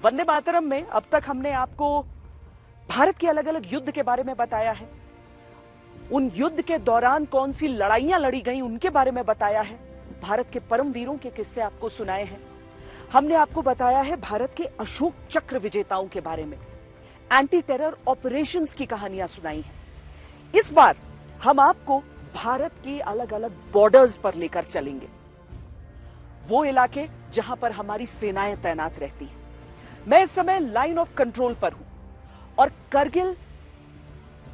वंदे मातरम में अब तक हमने आपको भारत के अलग अलग युद्ध के बारे में बताया है, उन युद्ध के दौरान कौन सी लड़ाइयां लड़ी गई उनके बारे में बताया है, भारत के परम वीरों के किस्से आपको सुनाए हैं। हमने आपको बताया है भारत के अशोक चक्र विजेताओं के बारे में, एंटी टेरर ऑपरेशंस की कहानियां सुनाई हैं। इस बार हम आपको भारत की अलग अलग बॉर्डर्स पर लेकर चलेंगे, वो इलाके जहां पर हमारी सेनाएं तैनात रहती हैं। मैं इस समय लाइन ऑफ कंट्रोल पर हूं और करगिल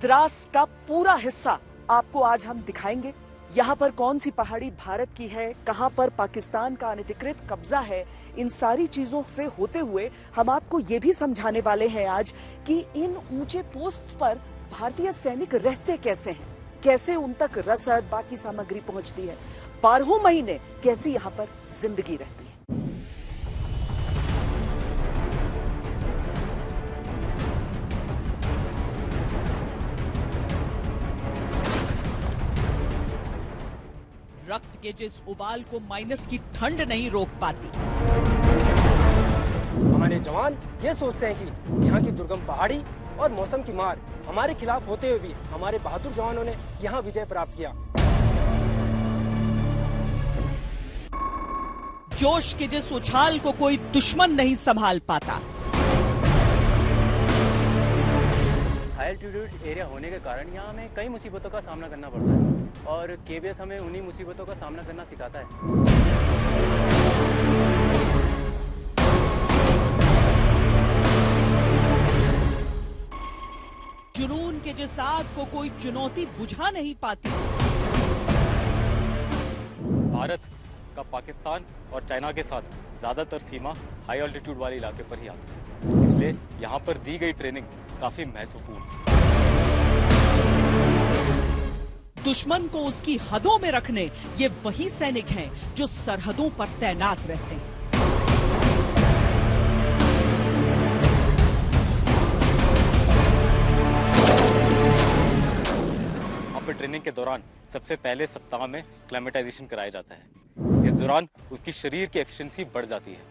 द्रास का पूरा हिस्सा आपको आज हम दिखाएंगे। यहां पर कौन सी पहाड़ी भारत की है, कहां पर पाकिस्तान का अनधिकृत कब्जा है, इन सारी चीजों से होते हुए हम आपको यह भी समझाने वाले हैं आज कि इन ऊंचे पोस्ट पर भारतीय सैनिक रहते कैसे हैं, कैसे उन तक रसद बाकी सामग्री पहुंचती है, 12 महीने कैसी यहां पर जिंदगी रहती है। रक्त के जिस उबाल को माइनस की ठंड नहीं रोक पाती। हमारे जवान ये सोचते हैं कि यहाँ की दुर्गम पहाड़ी और मौसम की मार हमारे खिलाफ होते हुए भी हमारे बहादुर जवानों ने यहाँ विजय प्राप्त किया। जोश के जिस उछाल को कोई दुश्मन नहीं संभाल पाता। हाई एल्टीट्यूड एरिया होने के कारण यहाँ हमें कई मुसीबतों का सामना करना पड़ता है और केबीएस हमें उन्हीं मुसीबतों का सामना करना सिखाता है। जुनून के जिस आग को कोई चुनौती बुझा नहीं पाती। भारत का पाकिस्तान और चाइना के साथ ज्यादातर सीमा हाई ऑल्टीट्यूड वाले इलाके पर ही आती है, इसलिए यहाँ पर दी गई ट्रेनिंग काफी महत्वपूर्ण है। दुश्मन को उसकी हदों में रखने ये वही सैनिक हैं जो सरहदों पर तैनात रहते हैं। यहाँ पर ट्रेनिंग के दौरान सबसे पहले सप्ताह में क्लाइमेटाइजेशन कराया जाता है। इस दौरान उसकी शरीर की एफिशिएंसी बढ़ जाती है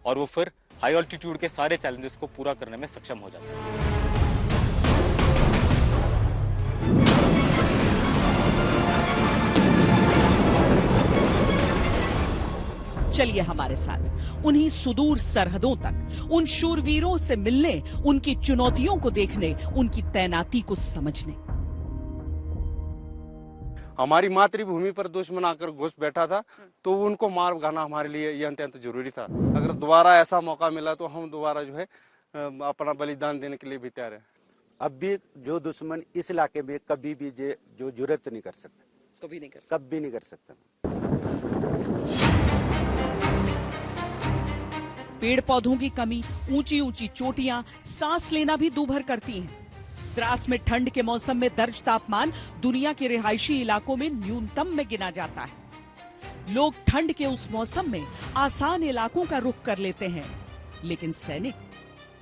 और वो फिर हाई ऑल्टीट्यूड के सारे चैलेंजेस को पूरा करने में सक्षम हो जाता है। चलिए हमारे साथ उन्हीं सुदूर सरहदों तक, उन शूरवीरों से मिलने, उनकी चुनौतियों को देखने, उनकी तैनाती को समझने। हमारी मातृभूमि पर दुश्मन आकर घुस बैठा था तो उनको मार भगाना हमारे लिए ये अत्यंत जरूरी था। अगर दोबारा ऐसा मौका मिला तो हम दोबारा जो है अपना बलिदान देने के लिए भी तैयार है। अब भी जो दुश्मन इस इलाके में कभी भी जो जुर्रत नहीं कर सकता, कभी नहीं कर सकता। पेड़ पौधों की कमी, ऊंची ऊंची चोटियां सांस लेना भी दूभर करती हैं। द्रास में ठंड के मौसम में दर्ज तापमान दुनिया के रिहायशी इलाकों में न्यूनतम में गिना जाता है। लोग ठंड के उस मौसम में आसान इलाकों का रुख कर लेते हैं, लेकिन सैनिक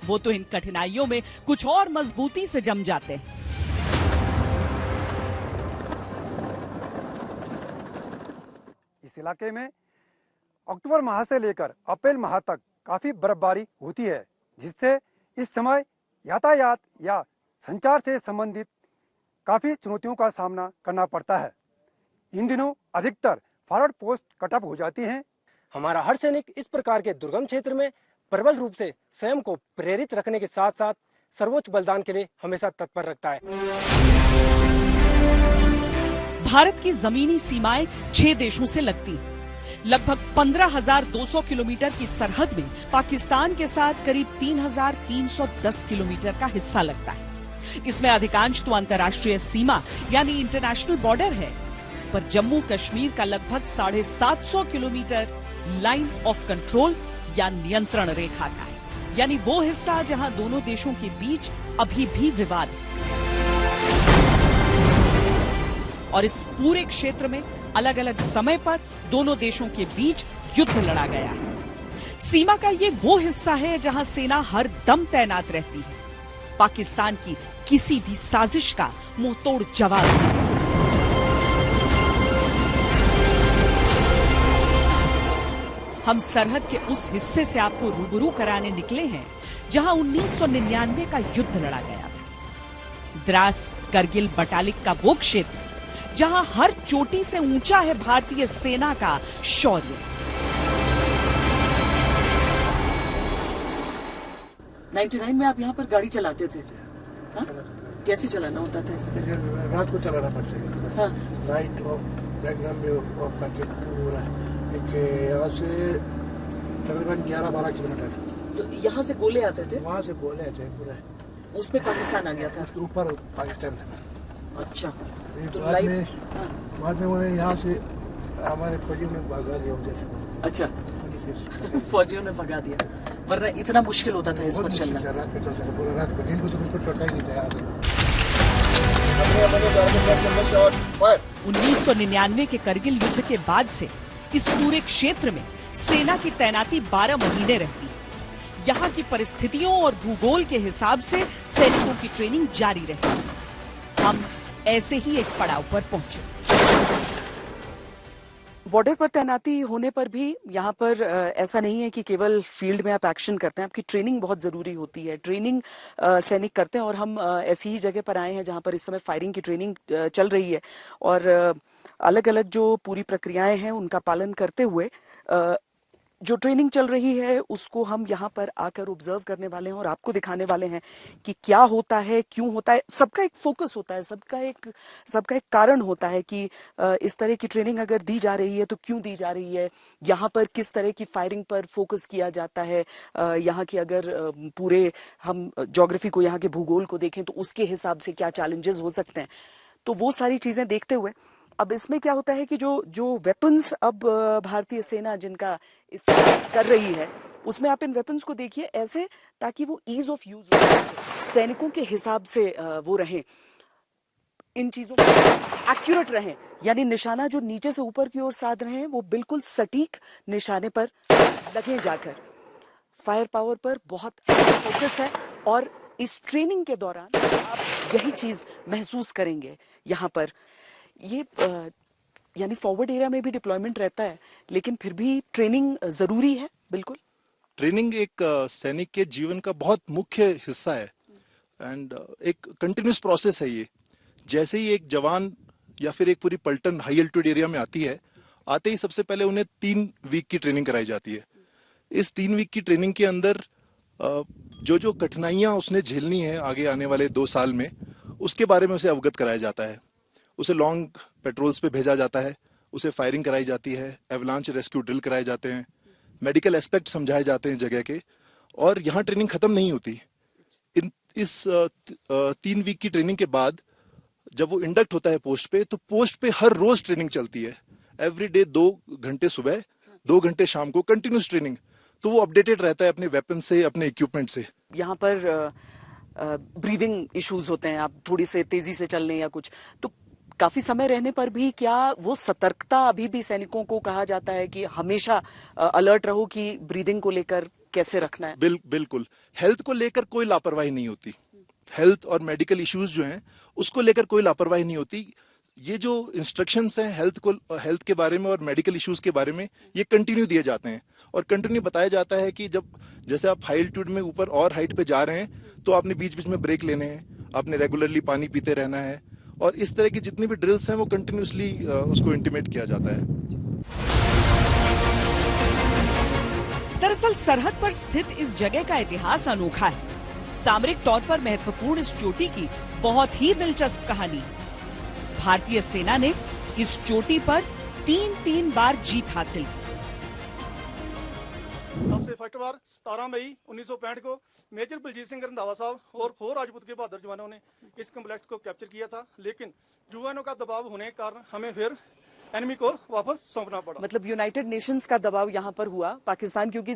वो तो इन कठिनाइयों में कुछ और मजबूती से जम जाते हैं। इस इलाके में अक्टूबर माह से लेकर अप्रैल माह तक काफी बर्फबारी होती है, जिससे इस समय यातायात या संचार से संबंधित काफी चुनौतियों का सामना करना पड़ता है। इन दिनों अधिकतर फॉरवर्ड पोस्ट कटअप हो जाती हैं। हमारा हर सैनिक इस प्रकार के दुर्गम क्षेत्र में प्रबल रूप से स्वयं को प्रेरित रखने के साथ साथ सर्वोच्च बलिदान के लिए हमेशा तत्पर रखता है। भारत की जमीनी सीमाएं 6 देशों से लगती हैं। लगभग 15,200 किलोमीटर की सरहद में पाकिस्तान के साथ करीब 3,310 किलोमीटर का हिस्सा लगता है। इसमें अधिकांश तो अंतर्राष्ट्रीय सीमा यानी इंटरनेशनल बॉर्डर है, पर जम्मू कश्मीर का लगभग 750 किलोमीटर लाइन ऑफ कंट्रोल या नियंत्रण रेखा का है, यानी वो हिस्सा जहां दोनों देशों के बीच अभी भी विवाद है। और इस पूरे क्षेत्र में अलग अलग समय पर दोनों देशों के बीच युद्ध लड़ा गया है। सीमा का ये वो हिस्सा है जहां सेना हर दम तैनात रहती है, पाकिस्तान की किसी भी साजिश का मुंहतोड़ जवाब देने। हम सरहद के उस हिस्से से आपको रूबरू कराने निकले हैं जहां 1999 का युद्ध लड़ा गया था। द्रास, करगिल, बटालिक का वो क्षेत्र जहां हर चोटी से ऊंचा है भारतीय सेना का शौर्य। 99 में आप यहाँ पर गाड़ी चलाते थे, हाँ? कैसे चलाना होता था इसका? रात को चलाना पड़ता है, हाँ। नाइट ऑफ बैकग्राउंड में ऑफ करके पूरा एक यहाँ से तकरीबन 11-12 किलोमीटर। तो यहाँ से गोले आते थे, वहाँ से गोले आते हैं पूरा, उसमें पाकिस्तान आ गया था। उसके ऊपर पाकिस्तान था। अच्छा, तो बाद में उन्हें यहाँ से हमारे फौजियों ने भगा दिया उधर। अच्छा, फौजियों ने भगा दिया, वरना इतना मुश्किल होता था इस पर चलना। रात को चलता था, पूरा रात को, दिन को तो बिल्कुल चलता ही नहीं था। 1999 के करगिल युद्ध के बाद से इस पूरे क्षेत्र में सेना की तैनाती 12 महीने रहती है। यहाँ की परिस्थितियों और भूगोल के हिसाब से सैनिकों की ट्रेनिंग जारी रहती है। हम ऐसे ही एक पड़ाव पर पहुंचे। बॉर्डर पर तैनाती होने पर भी यहाँ पर ऐसा नहीं है कि केवल फील्ड में आप एक्शन करते हैं, आपकी ट्रेनिंग बहुत जरूरी होती है। ट्रेनिंग सैनिक करते हैं और हम ऐसी ही जगह पर आए हैं जहाँ पर इस समय फायरिंग की ट्रेनिंग चल रही है और अलग अलग जो पूरी प्रक्रियाएं हैं उनका पालन करते हुए जो ट्रेनिंग चल रही है उसको हम यहाँ पर आकर ऑब्जर्व करने वाले हैं और आपको दिखाने वाले हैं कि क्या होता है, क्यों होता है। सबका एक फोकस होता है, सबका एक कारण होता है कि इस तरह की ट्रेनिंग अगर दी जा रही है तो क्यों दी जा रही है, यहाँ पर किस तरह की फायरिंग पर फोकस किया जाता है। यहाँ की अगर पूरे हम ज्योग्राफी को, यहाँ के भूगोल को देखें तो उसके हिसाब से क्या चैलेंजेस हो सकते हैं। तो वो सारी चीजें देखते हुए अब इसमें क्या होता है कि जो वेपन्स अब भारतीय सेना जिनका इस्तेमाल कर रही है उसमें आप इन वेपन्स को देखिए ऐसे ताकि वो ईज ऑफ यूज हो, सैनिकों के हिसाब से वो रहें, इन चीजों में एक्यूरेट रहें, यानी निशाना जो नीचे से ऊपर की ओर साध रहे हैं वो बिल्कुल सटीक निशाने पर लगे जाकर। फायर पावर पर बहुत फोकस है और इस ट्रेनिंग के दौरान आप यही चीज महसूस करेंगे। यहाँ पर ये यानी फॉरवर्ड एरिया में भी डिप्लॉयमेंट रहता है लेकिन फिर भी ट्रेनिंग जरूरी है। बिल्कुल, ट्रेनिंग एक सैनिक के जीवन का बहुत मुख्य हिस्सा है एंड एक कंटिन्यूस प्रोसेस है ये। जैसे ही एक जवान या फिर एक पूरी पलटन हाई एल्टीट्यूड एरिया में आती है, आते ही सबसे पहले उन्हें 3 वीक की ट्रेनिंग कराई जाती है। इस 3 वीक की ट्रेनिंग के अंदर जो कठिनाइयां उसने झेलनी है आगे आने वाले 2 साल में, उसके बारे में उसे अवगत कराया जाता है। उसे लॉन्ग पेट्रोल्स पे भेजा जाता है, उसे फायरिंग कराई जाती है, एवलांच रेस्क्यू ड्रिल कराए जाते हैं, मेडिकल एस्पेक्ट समझाए जाते हैं जगह के। और यहाँ ट्रेनिंग खत्म नहीं होती। इस 3 वीक की ट्रेनिंग के बाद जब वो इंडक्ट होता है पोस्ट पे, तो पोस्ट पे हर रोज ट्रेनिंग चलती है। एवरी डे 2 घंटे सुबह, 2 घंटे शाम को कंटिन्यूस ट्रेनिंग। तो वो अपडेटेड रहता है अपने वेपन से, अपने इक्विपमेंट से। यहाँ पर ब्रीदिंग इश्यूज होते हैं, आप थोड़ी से तेजी से चल लें या कुछ, तो काफी समय रहने पर भी क्या वो सतर्कता अभी भी सैनिकों को कहा जाता है कि हमेशा अलर्ट रहो कि ब्रीदिंग को लेकर कैसे रखना है? बिल्कुल, हेल्थ को लेकर कोई लापरवाही नहीं होती। हेल्थ और मेडिकल इश्यूज जो हैं उसको लेकर कोई लापरवाही नहीं होती। ये जो इंस्ट्रक्शंस हैं हेल्थ के बारे में और मेडिकल इश्यूज के बारे में, ये कंटिन्यू दिए जाते हैं और कंटिन्यू बताया जाता है कि जैसे आप हाई एल्टीट्यूड में ऊपर और हाइट पे जा रहे हैं तो आपने बीच बीच में ब्रेक लेने हैं, आपने रेगुलरली पानी पीते रहना है और इस तरह की जितनी भी ड्रिल्स हैं वो कंटिन्यूसली उसको इंटीमेट किया जाता है। दरअसल सरहद पर स्थित इस जगह का इतिहास अनोखा है। सामरिक तौर पर महत्वपूर्ण इस चोटी की बहुत ही दिलचस्प कहानी। भारतीय सेना ने इस चोटी पर 3 बार जीत हासिल की। सबसे फर्स्ट बार 17 मई 1965 को मेजर बलजीत सिंह रंधावा साहब और 4 राजपूत के बहादुर जवानों ने इस कम्प्लेक्स को कैप्चर किया था, लेकिन यूएनओ का दबाव होने के कारण हमें फिर एनिमी को वापस सौंपना पड़ा। मतलब यूनाइटेड नेशंस का दबाव यहाँ पर हुआ। पाकिस्तान क्योंकि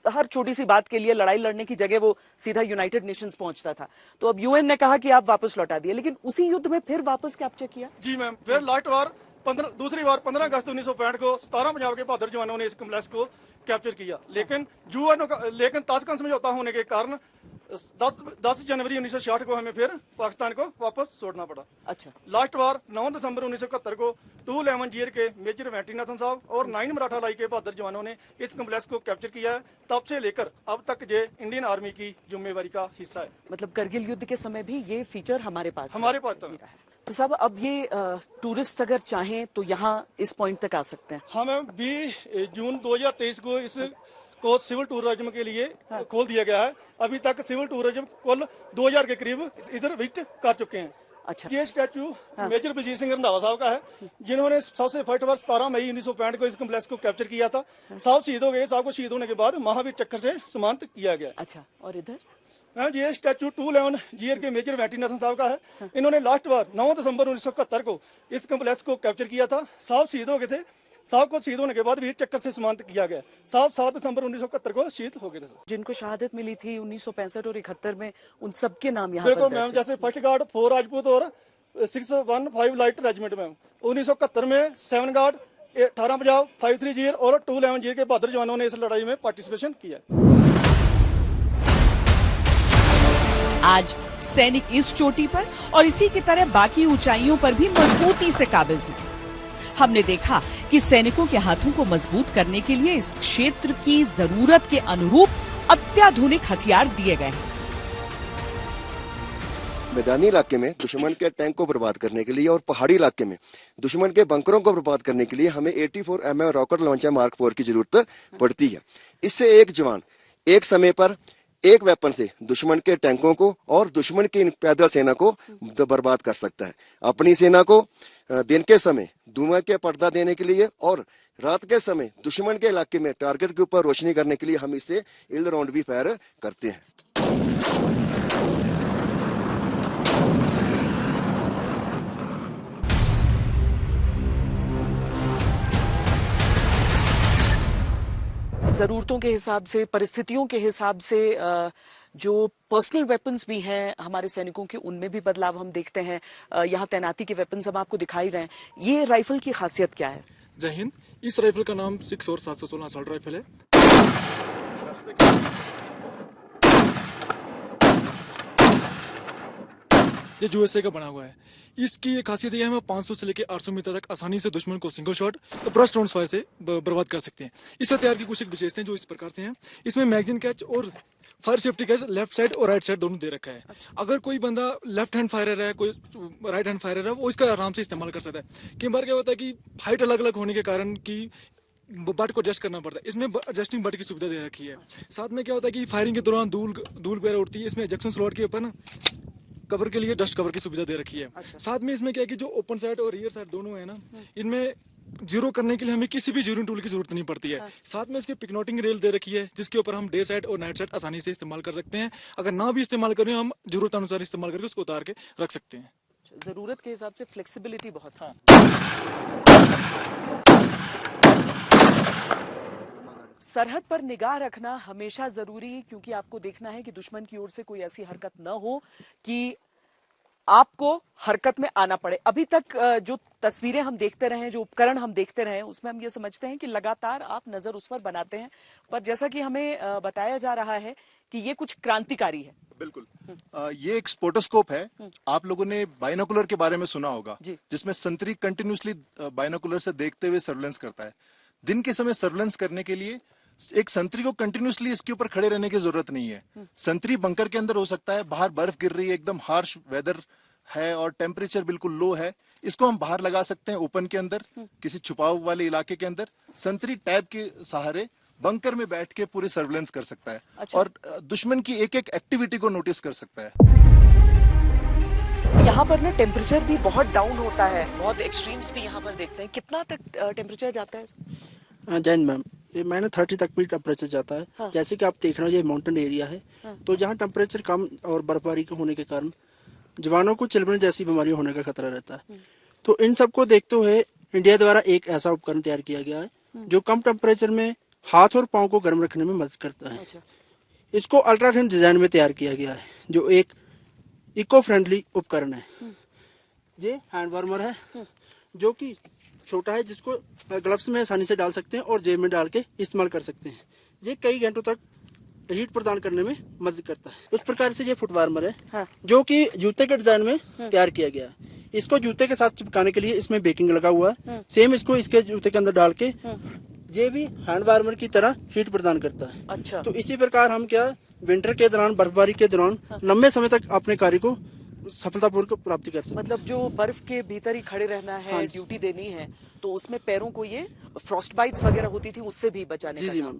हर छोटी सी बात के लिए लड़ाई लड़ने की जगह वो सीधा यूनाइटेड नेशंस पहुंचता था, तो अब यूएन ने कहा कि आप वापस लौटा दिए, लेकिन उसी युद्ध में फिर वापस कैप्चर किया। जी मैम, फिर लास्ट बार दूसरी बार 15 अगस्त 1965 को 17 पंजाब के बहादुर जवानों ने इस कम्प्लेक्स को कैप्चर किया, लेकिन ताशकंद समझौता होने के कारण 10 जनवरी 1966 को हमें फिर पाकिस्तान को वापस छोड़ना पड़ा। अच्छा, लास्ट बार 9 दिसंबर 1971 को 211 जीयर के मेजर वेंटीनाथन साहब और 9 मराठा लाई के बहादुर जवानों ने इस कम्प्लेक्स को कैप्चर किया है। तब से लेकर अब तक ये इंडियन आर्मी की जिम्मेवारी का हिस्सा है। मतलब करगिल युद्ध के समय भी ये फीचर हमारे पास था। तो साहब अब ये टूरिस्ट अगर चाहें तो यहाँ इस पॉइंट तक आ सकते हैं। हाँ मैम, 20 जून 2023 को इस को सिविल टूरिज्म के लिए खोल दिया गया है। अभी तक सिविल टूरिज्म कुल 2000 के करीब इधर विजिट कर चुके हैं। अच्छा, ये स्टैचू मेजर बलजीत सिंह रंधावा साहब का है, जिन्होंने सबसे फर्स्ट बार 17 मई 1965 को इस कम्प्लेक्स को कैप्चर किया था। साहब शहीद हो गए। साहब को शहीद होने के बाद महावीर चक्र से सम्मानित किया गया। अच्छा, और इधर ये स्टैचू 211 जीयर के मेजर वेंटीनाथन साहब का है। इन्होंने लास्ट बार 9 दिसंबर 1971 को इस कम्प्लेक्स को कैप्चर किया था। साहब शहीद हो गए थे। साहब को शहीद होने के बाद वीर चक्र से सम्मानित किया गया। साहब 7 दिसंबर 1971 को शहीद हो गए थे। जिनको शहादत मिली थी 1965 और 71 में, उन सबके नाम यहाँ देखो पर मैम, दर्ज है। जैसे फर्स्ट गार्ड 4 राजपूत और 615 लाइट रेजिमेंट में 1971 में 7 गार्ड 18 पंजाब 53 जीर और 211 जीर के बहादुर जवानों ने इस लड़ाई में पार्टिसिपेशन किया। आज सैनिक इस चोटी पर और इसी की तरह बाकी ऊंचाइयों पर भी मजबूती से काबिज हैं। हमने देखा कि सैनिकों के हाथों को मजबूत करने के लिए इस क्षेत्र की जरूरत के अनुरूप अत्याधुनिक हथियार दिए गए हैं। मैदानी इलाके में दुश्मन के टैंक को बर्बाद करने के लिए और पहाड़ी इलाके में दुश्मन के बंकरों को बर्बाद करने के लिए हमें 84 mm रॉकेट लॉन्चर मार्क 4 की जरूरत पड़ती है। इससे एक जवान एक समय पर एक वेपन से दुश्मन के टैंकों को और दुश्मन की पैदल सेना को बर्बाद कर सकता है। अपनी सेना को दिन के समय धुआं के पर्दा देने के लिए और रात के समय दुश्मन के इलाके में टारगेट के ऊपर रोशनी करने के लिए हम इससे इल राउंड भी फायर करते हैं। जरूरतों के हिसाब से, परिस्थितियों के हिसाब से जो पर्सनल वेपन्स भी हैं हमारे सैनिकों के, उनमें भी बदलाव हम देखते हैं। यहाँ तैनाती के वेपन्स हम आपको दिखाई रहे हैं। ये राइफल की खासियत क्या है? जय हिंद। इस राइफल का नाम 6 और 716 असॉल्ट राइफल है। ये यूएसए का बना हुआ है। इसकी एक खासियत यह है, हम 500 से लेकर 800 मीटर तक आसानी से दुश्मन को single shot burst round fire से बर्बाद कर सकते हैं। इस हथियार की कुछ एक विशेषताएं जो इस प्रकार से हैं। इसमें मैगजीन कैच और fire safety catch left side और राइट साइड दोनों दे रखा है। अगर कोई बंदा लेफ्ट हैंड फायरर है, कोई राइट हैंड फायरर है, वो इसका आराम से इस्तेमाल कर सकता है। कई बार क्या होता है कि हाइट अलग अलग होने के कारण की बट को एडजस्ट करना पड़ता है। इसमें एडजस्टिंग बट की सुविधा दे रखी है। साथ में क्या होता है कि फायरिंग के दौरान धूल वगैरह उड़ती है। इसमें एजेक्शन स्लॉट के ऊपर ना कवर के लिए डस्ट कवर की सुविधा दे रखी है। अच्छा। साथ में इसमें क्या है कि जो ओपन साइड और रियर साइड दोनों है ना, इनमें जीरो करने के लिए हमें किसी भी जीरो टूल की जरूरत नहीं पड़ती है। साथ में इसके पिकनोटिंग रेल दे रखी है, जिसके ऊपर हम डे साइड और नाइट साइड आसानी से इस्तेमाल कर सकते हैं। अगर ना भी इस्तेमाल करें, हम जरूरत अनुसार इस्तेमाल करके उसको उतार के रख सकते हैं। जरूरत के हिसाब से फ्लेक्सिबिलिटी बहुत है। सरहद पर निगाह रखना हमेशा जरूरी है, क्योंकि आपको देखना है कि दुश्मन की ओर से कोई ऐसी हरकत न हो कि आपको हरकत में आना पड़े। अभी तक जो तस्वीरें हम देखते रहे, जो उपकरण हम देखते रहे, उसमें हम ये समझते हैं कि लगातार आप नजर उस पर बनाते हैं, पर जैसा कि हमें बताया जा रहा है कि ये कुछ क्रांतिकारी है। बिल्कुल। ये एक स्पोटोस्कोप है। आप लोगों ने बाइनोकुलर के बारे में सुना होगा, जिसमें संतरी कंटिन्यूसली बाइनोकुलर से देखते हुए सर्वेलेंस करता है। दिन के समय सर्वेलेंस करने के लिए एक संतरी को कंटिन्यूसली इसके ऊपर खड़े रहने की जरूरत नहीं है। संतरी बंकर के अंदर हो सकता है, बाहर बर्फ गिर रही है, एकदम हार्श वेदर है और टेम्परेचर बिल्कुल लो है, इसको हम बाहर लगा सकते हैं ओपन के अंदर, किसी छुपाव वाले इलाके के अंदर। संतरी टैब के सहारे बंकर में बैठ के पूरे सर्वेलेंस कर सकता है। अच्छा। और दुश्मन की एक एक एक्टिविटी को नोटिस कर सकता है। यहाँ पर ना टेम्परेचर भी बहुत डाउन होता है, बहुत एक्सट्रीम्स भी यहाँ पर देखते हैं। कितना तक टेम्परेचर जाता है? जैन मैम, ये माइनस 30 तक भी टेम्परेचर जाता है। हाँ। जैसे कि आप देख रहे हो, ये माउंटेन एरिया है। हाँ। तो जहाँ टेम्परेचर कम और बर्फबारी होने के कारण जवानों को चिलबन जैसी बीमारियां होने का खतरा रहता है। तो इन सबको देखते हुए इंडिया द्वारा एक ऐसा उपकरण तैयार किया गया है जो कम टेम्परेचर में हाथ और पाँव को गर्म रखने में मदद करता है। अच्छा। इसको अल्ट्राथिन डिजाइन में तैयार किया गया है, जो एक इको फ्रेंडली उपकरण है। ये हैंड वार्मर है, जो कि छोटा है, जिसको ग्लव्स में आसानी से डाल सकते हैं और जेब में डाल के इस्तेमाल कर सकते हैं। ये कई घंटों तक हीट प्रदान करने में मदद करता है। उस प्रकार से ये फुट वार्मर है, हाँ। जो कि जूते के डिजाइन में तैयार किया गया है। इसको जूते के साथ चिपकाने के लिए इसमें बेकिंग लगा हुआ है। सेम इसको इसके जूते के अंदर डाल के ये भी हैंड वार्मर की तरह हीट प्रदान करता है। अच्छा। तो इसी प्रकार हम क्या विंटर के दौरान, बर्फबारी के दौरान लंबे समय तक अपने कार्य को सफलतापूर्वक प्राप्ति कर सकते हैं। मतलब जो बर्फ के भीतर ही खड़े रहना है, ड्यूटी देनी है, तो उसमें पैरों को ये फ्रॉस्ट बाइट्स वगैरह होती थी, उससे भी बचाने जी का जी काम। मैम।